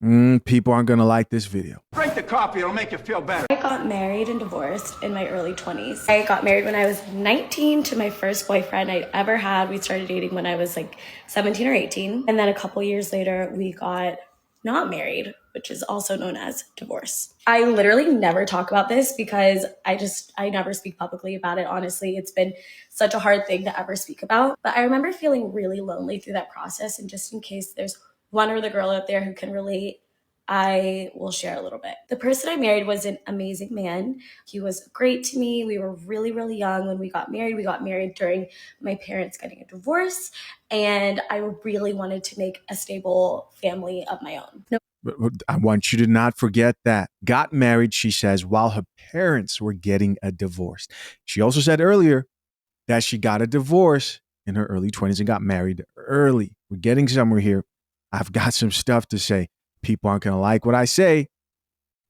People aren't going to like this video. Drink the coffee, it'll make you feel better. I got married and divorced in my early 20s. I got married when I was 19 to my first boyfriend I'd ever had. We started dating when I was like 17 or 18. And then a couple years later, we got not married, which is also known as divorce. I literally never talk about this because I never speak publicly about it. Honestly, it's been such a hard thing to ever speak about. But I remember feeling really lonely through that process. And just in case there's one other girl out there who can relate, I will share a little bit. The person I married was an amazing man. He was great to me. We were really, really young when we got married. We got married during my parents getting a divorce, and I really wanted to make a stable family of my own. No. But I want you to not forget that. Got married, she says, while her parents were getting a divorce. She also said earlier that she got a divorce in her early 20s and got married early. We're getting somewhere here. I've got some stuff to say. People aren't going to like what I say,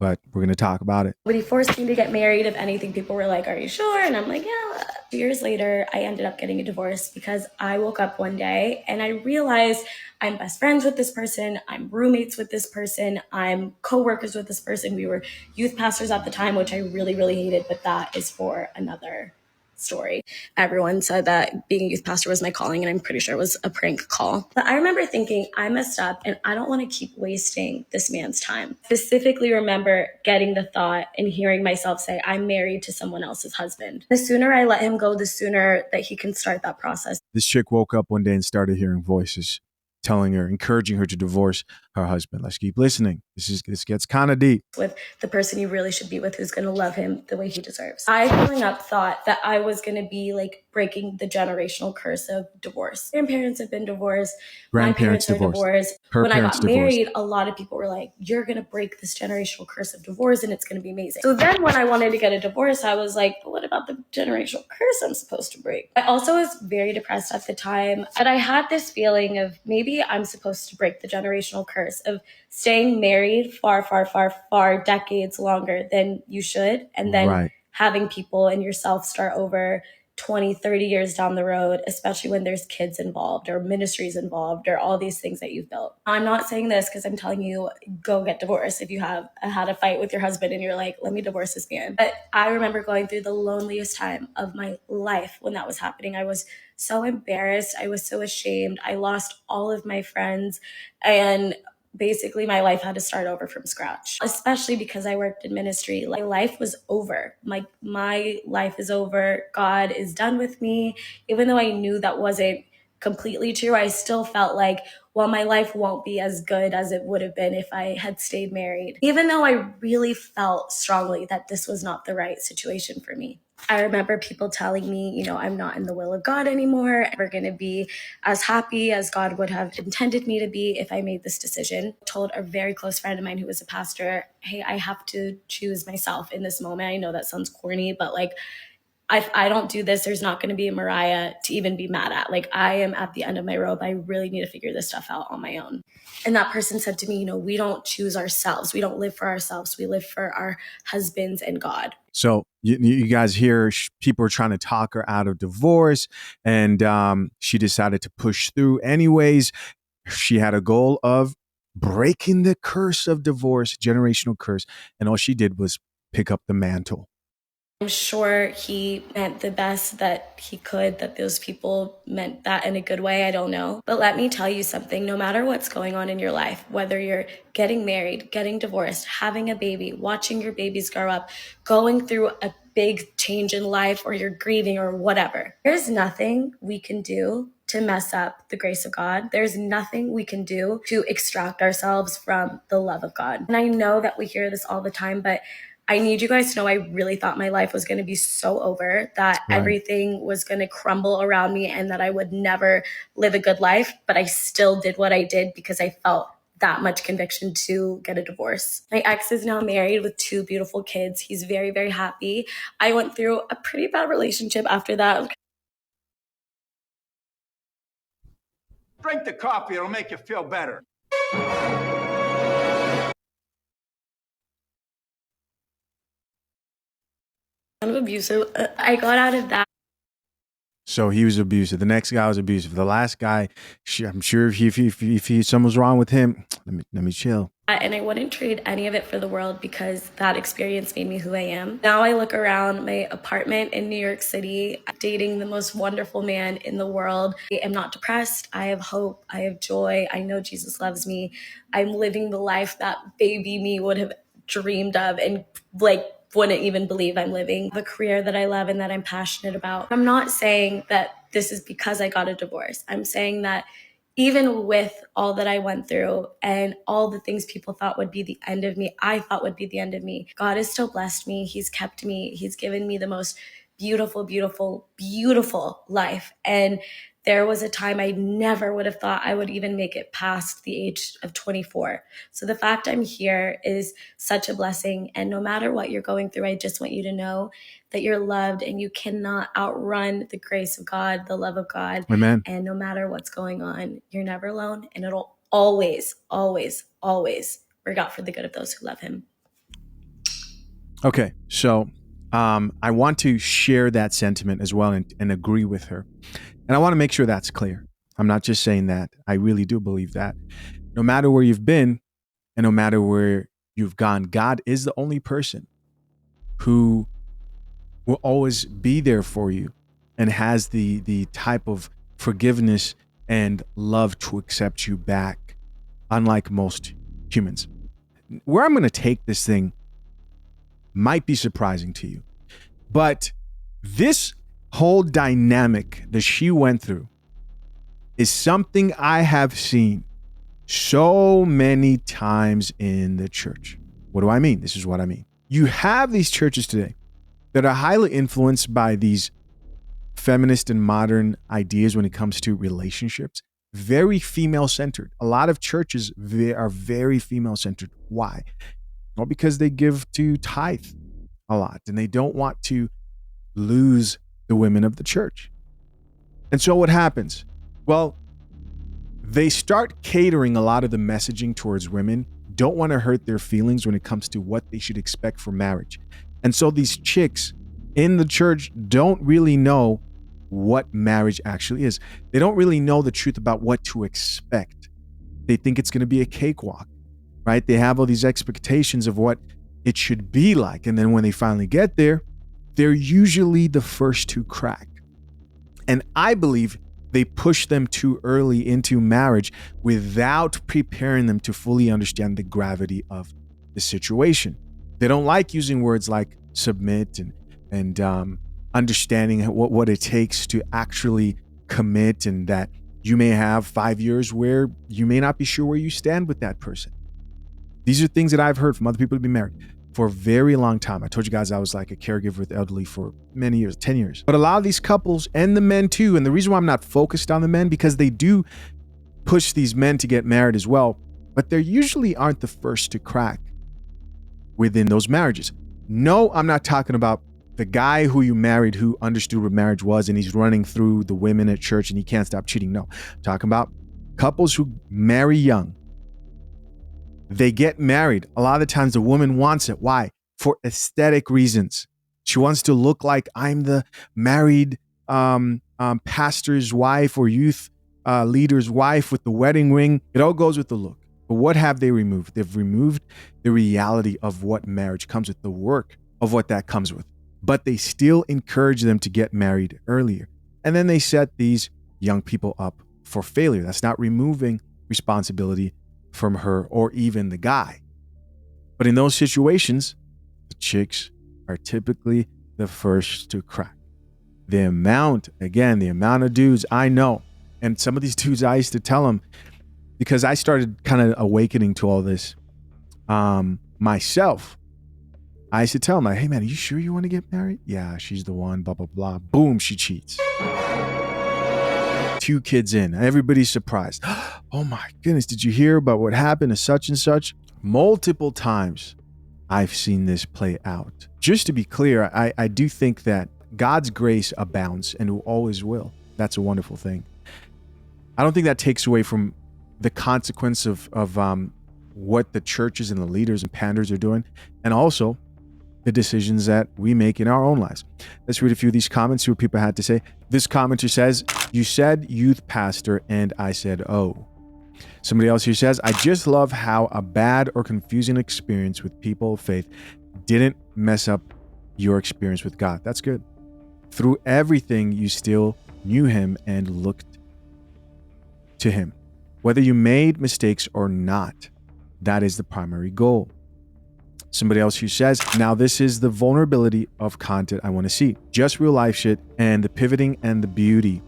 but we're going to talk about it. Nobody forced me to get married. If anything, people were like, "Are you sure?" And I'm like, "Yeah." Years later, I ended up getting a divorce because I woke up one day and I realized I'm best friends with this person. I'm roommates with this person. I'm co-workers with this person. We were youth pastors at the time, which I really, really hated, but that is for another story. Everyone said that being a youth pastor was my calling, and I'm pretty sure it was a prank call. But I remember thinking, I messed up and I don't want to keep wasting this man's time. Specifically remember getting the thought and hearing myself say, I'm married to someone else's husband. The sooner I let him go, the sooner that he can start that process. This chick woke up one day and started hearing voices telling her, encouraging her to divorce her husband. Let's keep listening. This gets kind of deep. With the person you really should be with, who's going to love him the way he deserves. I, growing up, thought that I was going to be like breaking the generational curse of divorce. Grandparents have been divorced. My parents are divorced. When I got married, a lot of people were like, you're going to break this generational curse of divorce and it's going to be amazing. So then when I wanted to get a divorce, I was like, but what about the generational curse I'm supposed to break? I also was very depressed at the time, but I had this feeling of maybe I'm supposed to break the generational curse of staying married far, far, far, far decades longer than you should. And then having people and yourself start over 20, 30 years down the road, especially when there's kids involved or ministries involved or all these things that you've built. I'm not saying this because I'm telling you, go get divorced if you have had a fight with your husband and you're like, let me divorce this man. But I remember going through the loneliest time of my life when that was happening. I was so embarrassed. I was so ashamed. I lost all of my friends, and basically my life had to start over from scratch, especially because I worked in ministry. My life was over. My life is over. God is done with me. Even though I knew that wasn't completely true, I still felt like, well, my life won't be as good as it would have been if I had stayed married, even though I really felt strongly that this was not the right situation for me. I remember people telling me, I'm not in the will of God anymore. I'm never going to be as happy as God would have intended me to be if I made this decision. I told a very close friend of mine who was a pastor, hey, I have to choose myself in this moment. I know that sounds corny, but like, if I don't do this, there's not going to be a Mariah to even be mad at. Like, I am at the end of my rope. I really need to figure this stuff out on my own. And that person said to me, we don't choose ourselves. We don't live for ourselves. We live for our husbands and God. So you guys hear people are trying to talk her out of divorce, and she decided to push through anyways. She had a goal of breaking the curse of divorce, generational curse, and all she did was pick up the mantle. I'm sure he meant the best that he could, that those people meant that in a good way. I don't know. But let me tell you something. No matter what's going on in your life, whether you're getting married, getting divorced, having a baby, watching your babies grow up, going through a big change in life, or you're grieving or whatever, there's nothing we can do to mess up the grace of God. There's nothing we can do to extract ourselves from the love of God. And I know that we hear this all the time, but I need you guys to know I really thought my life was going to be so over, that everything was going to crumble around me and that I would never live a good life. But I still did what I did because I felt that much conviction to get a divorce. My ex is now married with 2 beautiful kids. He's very, very happy. I went through a pretty bad relationship after that. Drink the coffee, it'll make you feel better. Kind of abusive. I got out of that. So he was abusive. The next guy was abusive. The last guy, I'm sure if something's wrong with him, let me chill. And I wouldn't trade any of it for the world because that experience made me who I am. Now I look around my apartment in New York City, dating the most wonderful man in the world. I am not depressed. I have hope. I have joy. I know Jesus loves me. I'm living the life that baby me would have dreamed of and wouldn't even believe I'm living. The career that I love and that I'm passionate about. I'm not saying that this is because I got a divorce. I'm saying that even with all that I went through and all the things people thought would be the end of me, I thought would be the end of me, God has still blessed me. He's kept me. He's given me the most beautiful, beautiful, beautiful life. And there was a time I never would have thought I would even make it past the age of 24. So the fact I'm here is such a blessing. And no matter what you're going through, I just want you to know that you're loved and you cannot outrun the grace of God, the love of God. Amen. And no matter what's going on, you're never alone. And it'll always, always, always work out for the good of those who love him. Okay, so I want to share that sentiment as well and agree with her. And I want to make sure that's clear. I'm not just saying that. I really do believe that. No matter where you've been and no matter where you've gone, God is the only person who will always be there for you and has the type of forgiveness and love to accept you back, unlike most humans. Where I'm going to take this thing might be surprising to you, but this whole dynamic that she went through is something I have seen so many times in the church. What do I mean? This is what I mean. You have these churches today that are highly influenced by these feminist and modern ideas when it comes to relationships, very female-centered. A lot of churches are very female-centered. Why? Well, because they give to tithe a lot and they don't want to lose the women of the church. And so what happens? Well, they start catering a lot of the messaging towards women, don't want to hurt their feelings when it comes to what they should expect for marriage. And so these chicks in the church don't really know what marriage actually is. They don't really know the truth about what to expect. They think it's going to be a cakewalk, right? They have all these expectations of what it should be like. And then when they finally get there, they're usually the first to crack. And I believe they push them too early into marriage without preparing them to fully understand the gravity of the situation. They don't like using words like submit and understanding what it takes to actually commit, and that you may have 5 years where you may not be sure where you stand with that person. These are things that I've heard from other people who've been married for a very long time. I told you guys I was like a caregiver with the elderly for many years, 10 years. But a lot of these couples and the men too, and the reason why I'm not focused on the men, because they do push these men to get married as well, but they usually aren't the first to crack within those marriages. No, I'm not talking about the guy who you married who understood what marriage was and he's running through the women at church and he can't stop cheating. No, I'm talking about couples who marry young. They get married. A lot of the times the woman wants it. Why? For aesthetic reasons. She wants to look like I'm the married pastor's wife or youth leader's wife with the wedding ring. It all goes with the look. But what have they removed? They've removed the reality of what marriage comes with, the work of what that comes with. But they still encourage them to get married earlier. And then they set these young people up for failure. That's not removing responsibility from her or even the guy. But in those situations, the chicks are typically the first to crack. The amount of dudes I know, and some of these dudes I used to tell them, because I started kind of awakening to all this myself. I used to tell them, like, hey man, are you sure you want to get married? Yeah, she's the one, blah, blah, blah. Boom, she cheats. 2 kids in, everybody's surprised. Oh my goodness, did you hear about what happened to such and such? Multiple times I've seen this play out. Just to be clear, I do think that God's grace abounds and always will. That's a wonderful thing. I don't think that takes away from the consequence of what the churches and the leaders and panders are doing. And also, the decisions that we make in our own lives. Let's read a few of these comments, see what people had to say. This commenter says, you said youth pastor, and I said, oh. Somebody else here says, I just love how a bad or confusing experience with people of faith didn't mess up your experience with God. That's good. Through everything, you still knew him and looked to him. Whether you made mistakes or not, that is the primary goal. Somebody else who says, now this is the vulnerability of content I want to see. Just real life shit and the pivoting and the beauty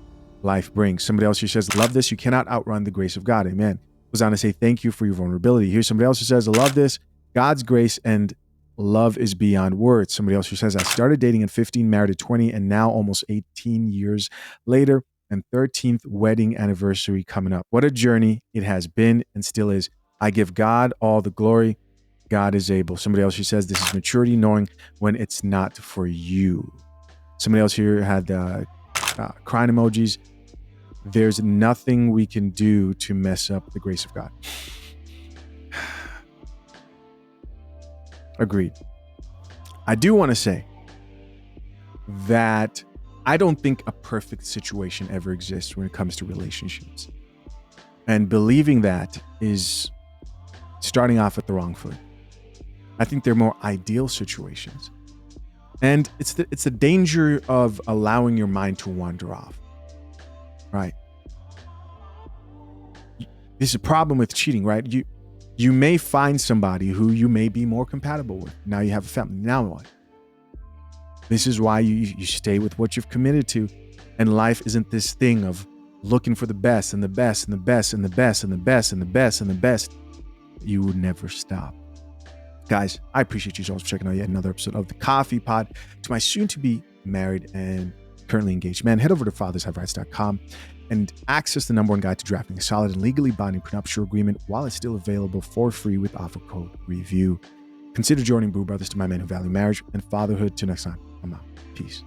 life brings. Somebody else who says, love this. You cannot outrun the grace of God. Amen. Goes on to say, thank you for your vulnerability. Here's somebody else who says, I love this. God's grace and love is beyond words. Somebody else who says, I started dating at 15, married at 20, and now almost 18 years later, and 13th wedding anniversary coming up. What a journey it has been and still is. I give God all the glory. God is able. Somebody else who says, this is maturity, knowing when it's not for you. Somebody else here had crying emojis. There's nothing we can do to mess up the grace of God. Agreed. I do want to say that I don't think a perfect situation ever exists when it comes to relationships. And believing that is starting off at the wrong foot. I think they're more ideal situations. And it's the danger of allowing your mind to wander off. Right? This is a problem with cheating, right? You may find somebody who you may be more compatible with. Now you have a family. Now what? This is why you stay with what you've committed to. And life isn't this thing of looking for the best and the best and the best and the best and the best and the best and the best. You would never stop. Guys, I appreciate you so much for checking out yet another episode of The Coffee Pod. To my soon-to-be married and currently engaged man, head over to fathershaverights.com and access the #1 guide to drafting a solid and legally binding prenuptial agreement while it's still available for free with offer code REVIEW. Consider joining Brew Brothers, to my men who value marriage and fatherhood. Till next time, I'm out. Peace.